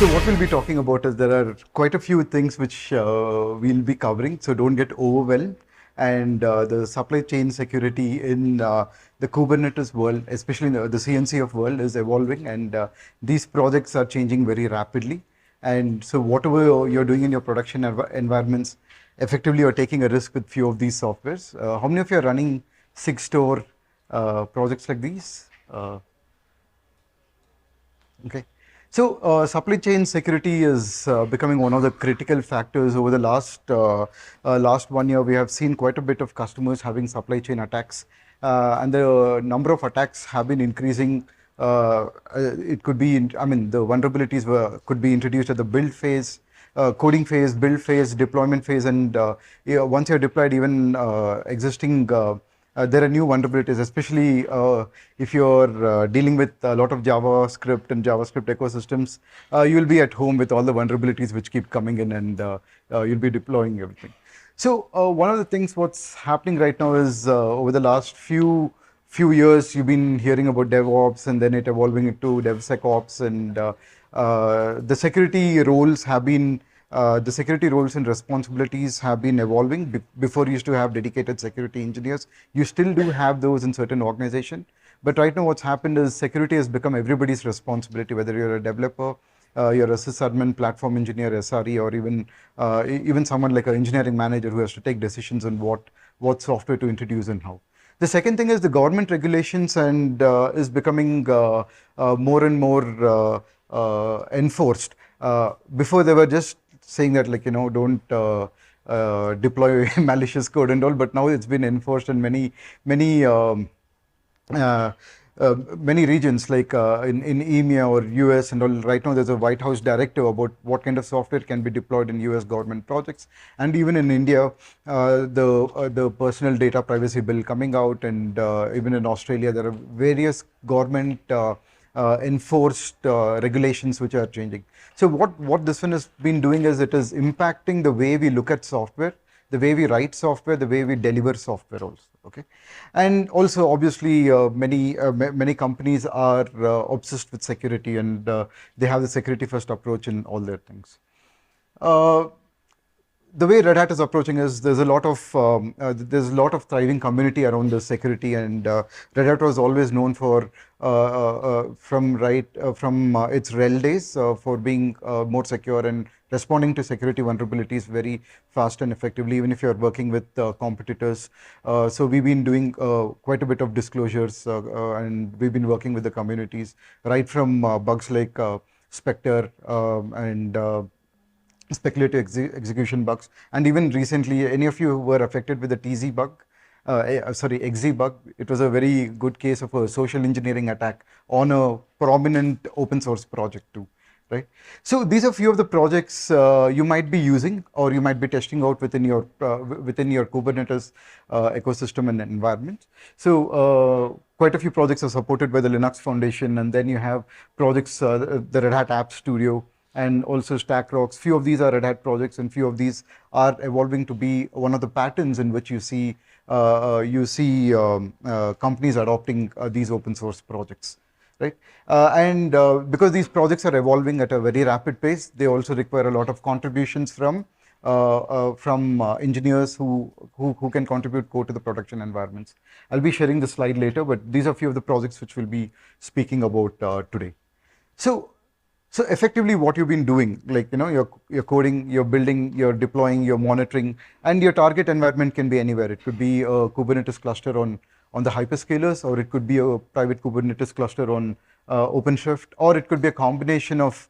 So what we'll be talking about is there are quite a few things which we'll be covering, so don't get overwhelmed. And the supply chain security in the Kubernetes world, especially the CNCF world, is evolving, and these projects are changing very rapidly. And so whatever you're doing in your production environments, effectively you're taking a risk with few of these softwares. How many of you are running 6-store projects like these? Okay. So supply chain security is becoming one of the critical factors over the last 1 year. We have seen quite a bit of customers having supply chain attacks, and the number of attacks have been increasing. It could be, the vulnerabilities could be introduced at the build phase, coding phase, build phase, deployment phase, and once you're deployed, even existing. There are new vulnerabilities, especially if you're dealing with a lot of JavaScript and JavaScript ecosystems. You'll be at home with all the vulnerabilities which keep coming in, and you'll be deploying everything. So one of the things what's happening right now is over the last few years, you've been hearing about DevOps, and then it evolving into DevSecOps, and the security roles have been the security roles and responsibilities have been evolving. Before, you used to have dedicated security engineers. You still do have those in certain organizations. But right now what's happened is security has become everybody's responsibility, whether you're a developer, you're a sysadmin, platform engineer, SRE, or even someone like an engineering manager who has to take decisions on what software to introduce and how. The second thing is the government regulations and is becoming more and more enforced. Before, they were just saying that, like, don't deploy malicious code and all, but now it's been enforced in many regions, like in EMEA or US and all. Right now there's a White House directive about what kind of software can be deployed in US government projects, and even in India, the personal data privacy bill coming out, and even in Australia there are various government enforced regulations which are changing. So what this one has been doing is it is impacting the way we look at software, the way we write software, the way we deliver software also. Okay, and also obviously many companies are obsessed with security, and they have the security first approach in all their things. The way Red Hat is approaching is there's a lot of thriving community around the security, and Red Hat was always known for from its RHEL days for being more secure and responding to security vulnerabilities very fast and effectively, even if you're working with competitors. So we've been doing quite a bit of disclosures, and we've been working with the communities right from bugs like Spectre and speculative execution bugs, and even recently, any of you who were affected with the TZ bug, XZ bug, it was a very good case of a social engineering attack on a prominent open source project too, right? So these are few of the projects you might be using or you might be testing out within your Kubernetes ecosystem and environment. So quite a few projects are supported by the Linux Foundation, and then you have projects, the Red Hat App Studio, and also StackRox. Few of these are Red Hat projects, and few of these are evolving to be one of the patterns in which you see companies adopting these open source projects, right? Because these projects are evolving at a very rapid pace, they also require a lot of contributions from engineers who can contribute code to the production environments. I'll be sharing the slide later, but these are few of the projects which we'll be speaking about today. So effectively what you've been doing, like, you're coding, you're building, you're deploying, you're monitoring, and your target environment can be anywhere. It could be a Kubernetes cluster on the hyperscalers, or it could be a private Kubernetes cluster on OpenShift, or it could be a combination of,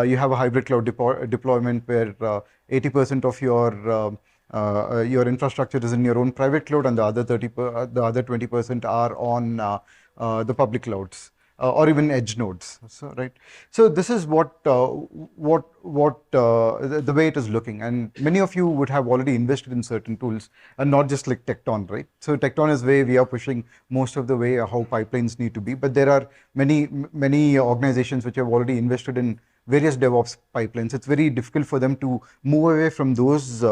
you have a hybrid cloud deployment where 80% of your infrastructure is in your own private cloud, and the other 20% are on the public clouds. Or even edge nodes, so right. So this is the way it is looking, and many of you would have already invested in certain tools, and not just like Tekton, right? So Tekton is where we are pushing most of the way how pipelines need to be, but there are many organizations which have already invested in various DevOps pipelines. It's very difficult for them to move away from those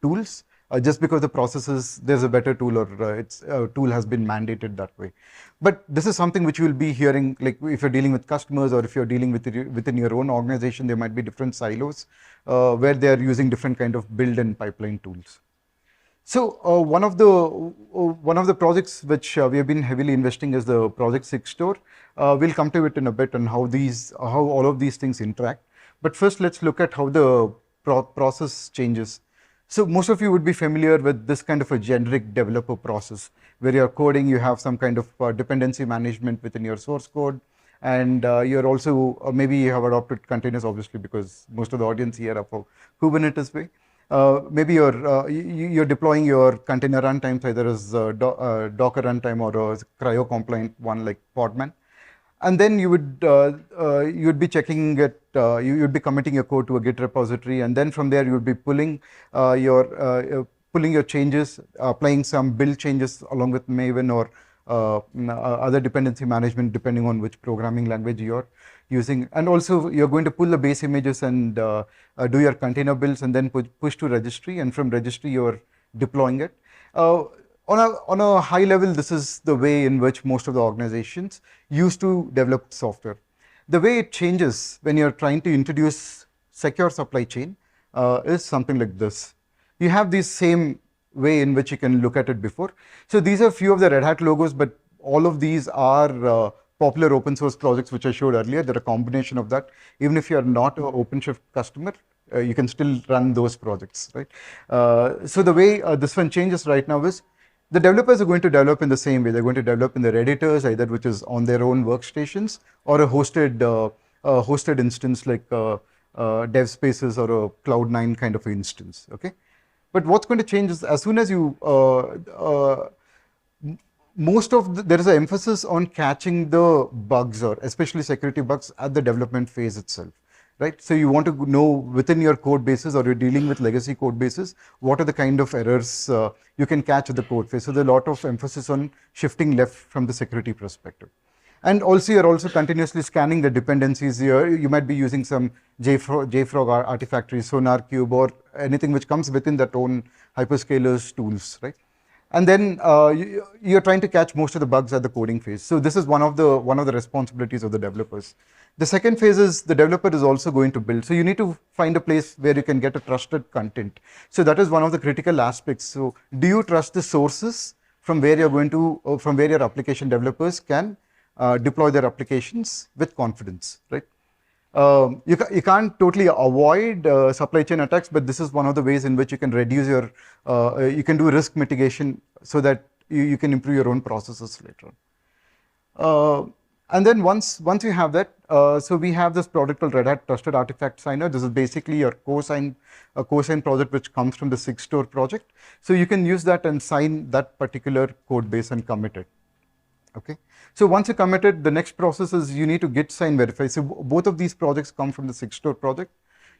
tools just because the processes, there's a better tool or its tool has been mandated that way. But this is something which you will be hearing, like if you're dealing with customers or if you're dealing with within your own organization, there might be different silos where they are using different kind of build and pipeline tools. So one of the projects which we have been heavily investing is the Project 6 Store. We'll come to it in a bit and how all of these things interact. But first, let's look at how the process changes. So most of you would be familiar with this kind of a generic developer process, where you're coding, you have some kind of dependency management within your source code, and you're also maybe you have adopted containers, obviously, because most of the audience here are for Kubernetes way. Maybe you're deploying your container runtimes either as Docker runtime or a cryo compliant one like Podman, and then you would be checking it. You would be committing your code to a Git repository, and then from there you would be pulling your changes, applying some build changes along with Maven or other dependency management depending on which programming language you're using. And also you're going to pull the base images and do your container builds and then push to registry, and from registry you're deploying it. On a high level, this is the way in which most of the organizations used to develop software. The way it changes when you're trying to introduce secure supply chain is something like this. You have this same way in which you can look at it before. So these are a few of the Red Hat logos, but all of these are popular open source projects which I showed earlier. They're a combination of that. Even if you're not an OpenShift customer, you can still run those projects, right? So the way this one changes right now is the developers are going to develop in the same way. They're going to develop in their editors, either which is on their own workstations or a hosted instance like DevSpaces or a Cloud9 kind of instance, okay? But what's going to change is as soon as you, there is an emphasis on catching the bugs or especially security bugs at the development phase itself, right? So you want to know within your code bases or you're dealing with legacy code bases, what are the kind of errors you can catch at the code phase. So there's a lot of emphasis on shifting left from the security perspective. And also you're also continuously scanning the dependencies here. You might be using some JFrog Artifactory, SonarQube, or anything which comes within that own hyperscalers tools, right? And then you're trying to catch most of the bugs at the coding phase. So this is one of the responsibilities of the developers. The second phase is the developer is also going to build. So you need to find a place where you can get a trusted content. So that is one of the critical aspects. So do you trust the sources from where you're going to, from where your application developers can deploy their applications with confidence, right? You can't totally avoid supply chain attacks, but this is one of the ways in which you can reduce your, you can do risk mitigation so that you can improve your own processes later on. And then once you have that, so we have this product called Red Hat Trusted Artifact Signer. This is basically your cosign project which comes from the 6 Store project. So you can use that and sign that particular code base and commit it. Okay. So once you commit it, the next process is you need to git sign verify. So both of these projects come from the 6 Store project.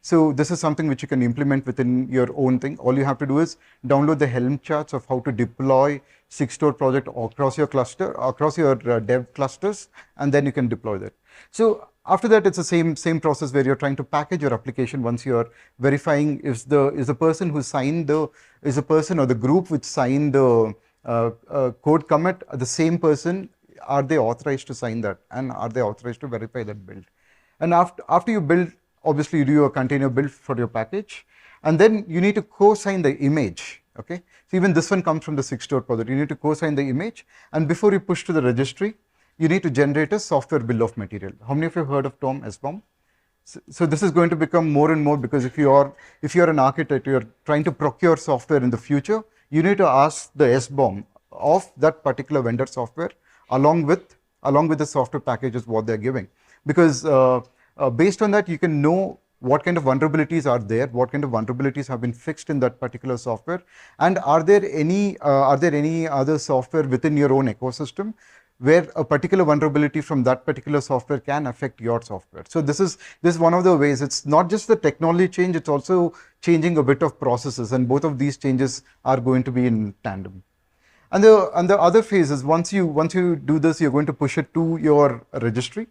So this is something which you can implement within your own thing. All you have to do is download the Helm charts of how to deploy 6 Store project across your cluster, across your dev clusters, and then you can deploy that. So after that, it's the same process where you're trying to package your application. Once you're verifying is the person who signed is the person or the group which signed the code commit, the same person, are they authorized to sign that, and are they authorized to verify that build? And after you build, obviously you do a container build for your package, and then you need to co-sign the image, okay? So even this one comes from the 6 Store project. You need to co-sign the image, and before you push to the registry, you need to generate a software bill of material. How many of you have heard of Tom SBOM? So this is going to become more and more, because if you're an architect, you're trying to procure software in the future, you need to ask the SBOM of that particular vendor software along with the software packages what they're giving, because based on that you can know what kind of vulnerabilities are there, what kind of vulnerabilities have been fixed in that particular software, and are there any other software within your own ecosystem where a particular vulnerability from that particular software can affect your software. So this is one of the ways. It's not just the technology change, it's also changing a bit of processes, and both of these changes are going to be in tandem. And the other phase is once you do this, you're going to push it to your registry,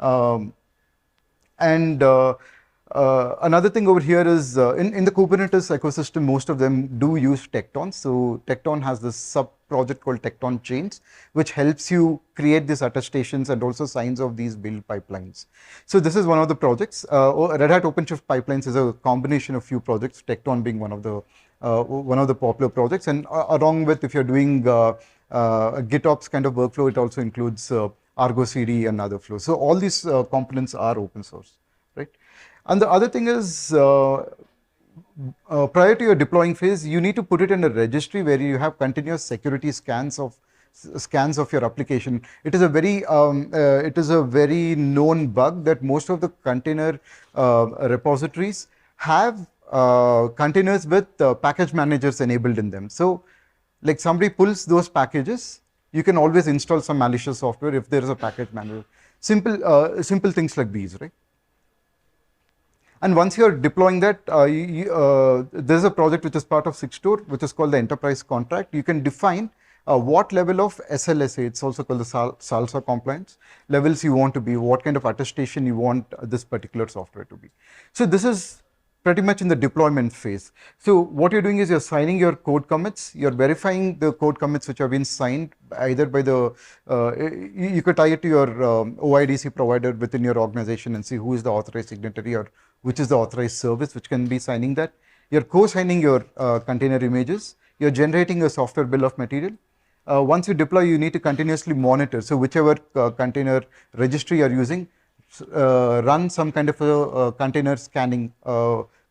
and Another thing over here is in the Kubernetes ecosystem, most of them do use Tekton. So Tekton has this sub project called Tekton Chains, which helps you create these attestations and also signs of these build pipelines. So this is one of the projects. Red Hat OpenShift Pipelines is a combination of few projects, Tekton being one of the popular projects. And along with, if you're doing GitOps kind of workflow, it also includes Argo CD and other flows. So all these components are open source, right? And the other thing is, prior to your deploying phase, you need to put it in a registry where you have continuous security scans of your application. It is a very known bug that most of the container repositories have containers with package managers enabled in them. So, like somebody pulls those packages, you can always install some malicious software if there is a package manager. Simple things like these, right? And once you're deploying that, there's a project which is part of Sigstore, which is called the enterprise contract. You can define what level of SLSA, it's also called the SALSA compliance, levels you want to be, what kind of attestation you want this particular software to be. So this is pretty much in the deployment phase. So what you're doing is you're signing your code commits, you're verifying the code commits which have been signed either by the, you could tie it to your OIDC provider within your organization and see who is the authorized signatory or which is the authorized service which can be signing that. You're co-signing your container images, you're generating a software bill of material. Once you deploy, you need to continuously monitor. So whichever container registry you're using, run some kind of a container scanning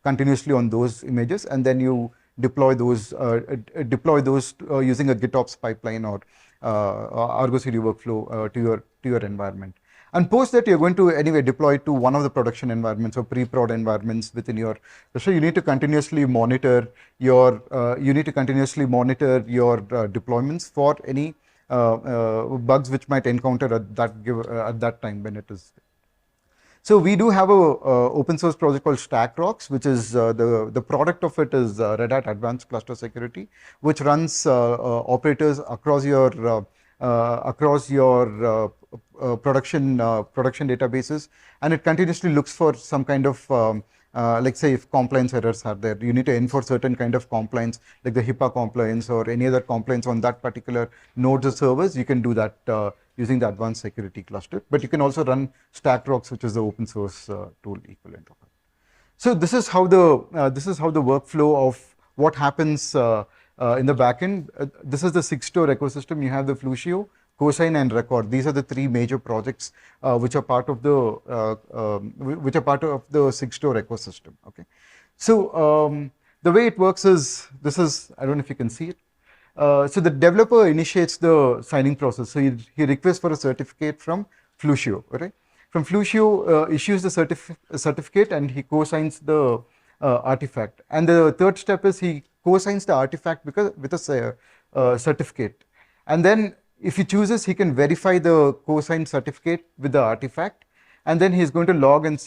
continuously on those images, and then you deploy those using a GitOps pipeline or Argo CD workflow to your environment. And post that, you're going to anyway deploy to one of the production environments or pre-prod environments within your. So you need to continuously monitor your deployments for any bugs which might encounter at that time when it is. So we do have a open source project called StackRox, which is the product of it is Red Hat Advanced Cluster Security, which runs operators across your production databases, and it continuously looks for some kind of like say if compliance errors are there, you need to enforce certain kind of compliance like the HIPAA compliance or any other compliance on that particular nodes or servers. You can do that using the advanced security cluster, but you can also run StackRox, which is the open source tool equivalent of it. So this is how the workflow of what happens in the backend. This is the Sigstore ecosystem. You have the Flucio, Cosign, and Record. These are the three major projects which are part of the Sigstore ecosystem. Okay, so the way it works is this is, I don't know if you can see it. So the developer initiates the signing process. So he requests for a certificate from Flucio, right? From Flucio issues the certificate and he co-signs the artifact. And the third step is he co-signs the artifact with a certificate. And then if he chooses, he can verify the co-signed certificate with the artifact. And then he's going to log and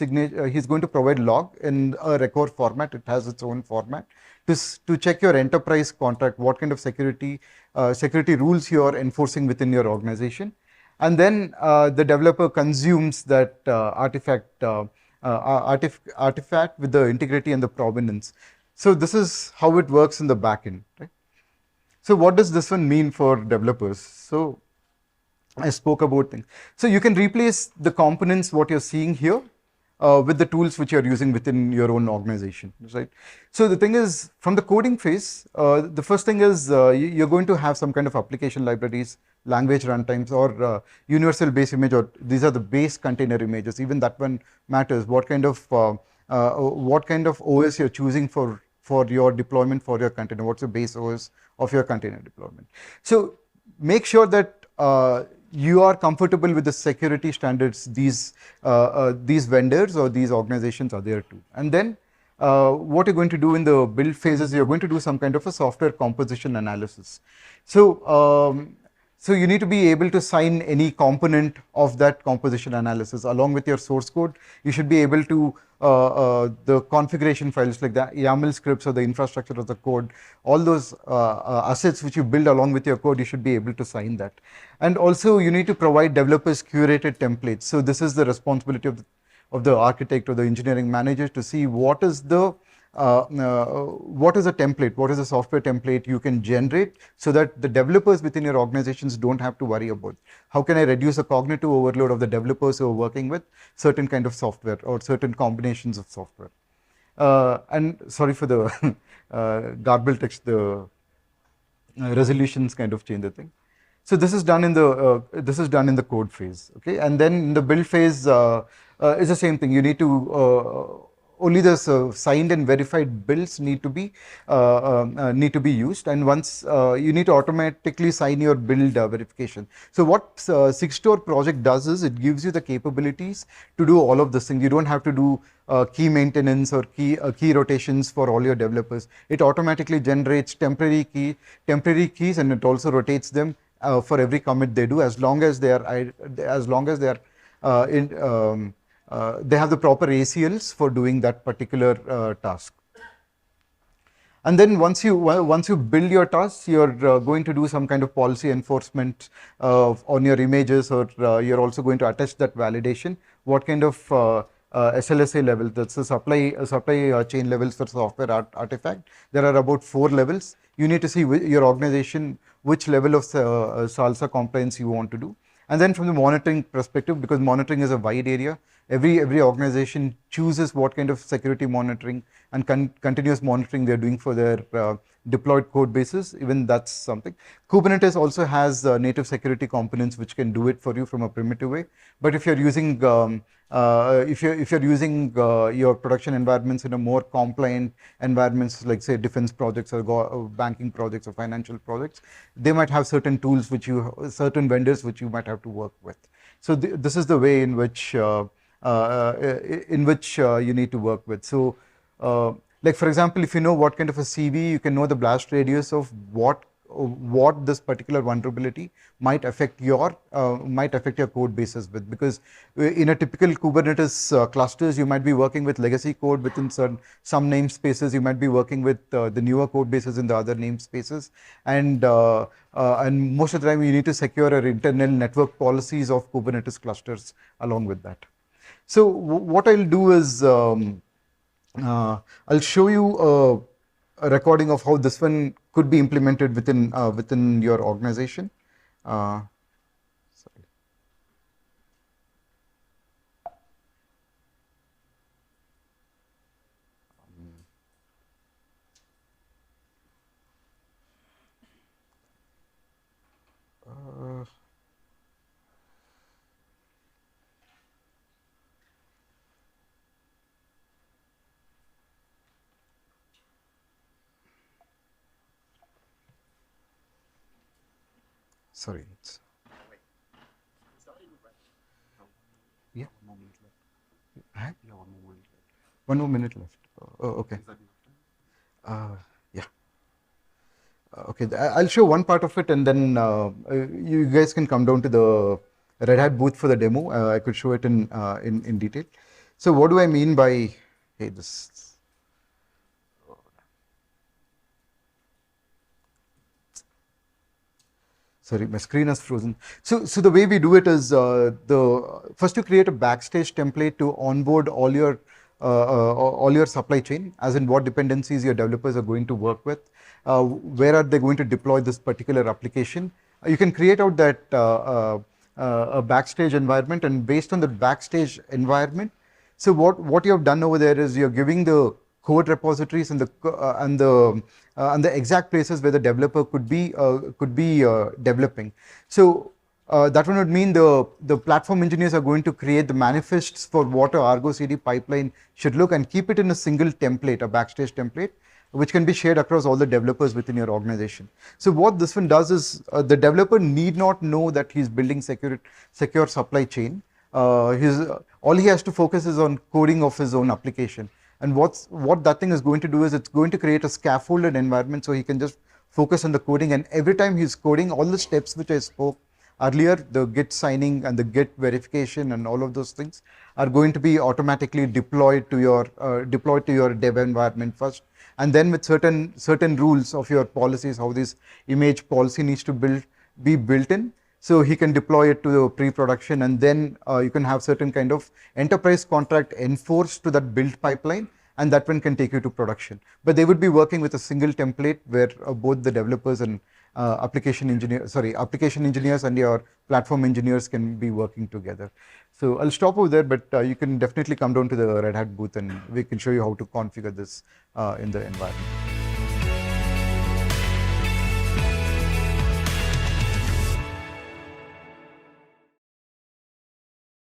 he's going to provide log in a record format. It has its own format to check your enterprise contract, what kind of security rules you are enforcing within your organization. And then the developer consumes that artifact with the integrity and the provenance. So this is how it works in the backend, right? So what does this one mean for developers? So I spoke about things. So you can replace the components, what you're seeing here, with the tools which you're using within your own organization, right? So the thing is, from the coding phase, the first thing is you're going to have some kind of application libraries, language runtimes, or universal base image, or these are the base container images. Even that one matters. What kind of OS you're choosing for your deployment for your container? What's the base OS of your container deployment? So make sure that you are comfortable with the security standards these vendors or these organizations are there to. And then what you're going to do in the build phase is you're going to do some kind of a software composition analysis. So you need to be able to sign any component of that composition analysis along with your source code. You should be able to the configuration files like the YAML scripts or the infrastructure of the code, all those assets which you build along with your code, you should be able to sign that. And also you need to provide developers curated templates. So this is the responsibility architect or the engineering manager to see what is the template, what is the software template you can generate so that the developers within your organizations don't have to worry about how can I reduce the cognitive overload of the developers who are working with certain kind of software or certain combinations of software. And sorry for the garbled text, the resolutions kind of change the thing. So this is done in the code phase, okay, and then in the build phase is the same thing. You need to only the signed and verified builds need to be used, and once you need to automatically sign your build verification. So what Six-Store project does is it gives you the capabilities to do all of this thing. You don't have to do key maintenance or key rotations for all your developers. It automatically generates temporary keys, and it also rotates them for every commit they do, as long as they are they have the proper ACLs for doing that particular task. And then once you build your tasks, you're going to do some kind of policy enforcement on your images, or you're also going to attach that validation. What kind of SLSA level, that's the supply chain levels for software artifact. There are about 4 levels. You need to see your organization which level of SALSA compliance you want to do. And then from the monitoring perspective, because monitoring is a wide area, every organization chooses what kind of security monitoring and continuous monitoring they're doing for their deployed code bases. Even that's something. Kubernetes also has native security components which can do it for you from a primitive way. But if you're using your production environments in a more compliant environments, like say defense projects or banking projects or financial projects, they might have certain tools certain vendors which you might have to work with. So this is the way in which you need to work with. So like for example, if you know what kind of a CV, you can know the blast radius of what this particular vulnerability might affect your code bases with, because in a typical Kubernetes clusters, you might be working with legacy code within some namespaces. You might be working with the newer code bases in the other namespaces, and most of the time you need to secure your internal network policies of Kubernetes clusters along with that. So what I'll do is I'll show you a recording of how this one could be implemented within your organization. Sorry. Sorry. Yeah. 1 more minute left. Oh, okay. Yeah. Okay. I'll show one part of it, and then you guys can come down to the Red Hat booth for the demo. I could show it in detail. So what do I mean by this? Sorry, my screen is frozen. So the way we do it is first you create a backstage template to onboard all your supply chain, as in what dependencies your developers are going to work with, where are they going to deploy this particular application. You can create out that a backstage environment, and based on the backstage environment, so what you have done over there is you're giving the code repositories and the exact places where the developer could be developing. So that would mean the platform engineers are going to create the manifests for what a Argo CD pipeline should look, and keep it in a single template, a backstage template, which can be shared across all the developers within your organization. So what this one does is the developer need not know that he's building secure supply chain. All he has to focus is on coding of his own application. And what that thing is going to do is it's going to create a scaffolded environment, so he can just focus on the coding, and every time he's coding, all the steps which I spoke earlier, the Git signing and the Git verification and all of those things, are going to be automatically deployed to your dev environment first, and then with certain rules of your policies, how this image policy needs to be built in. So he can deploy it to the pre-production, and then you can have certain kind of enterprise contract enforced to that build pipeline, and that one can take you to production. But they would be working with a single template where both the developers and application engineers and your platform engineers can be working together. So I'll stop over there, but you can definitely come down to the Red Hat booth and we can show you how to configure this in the environment.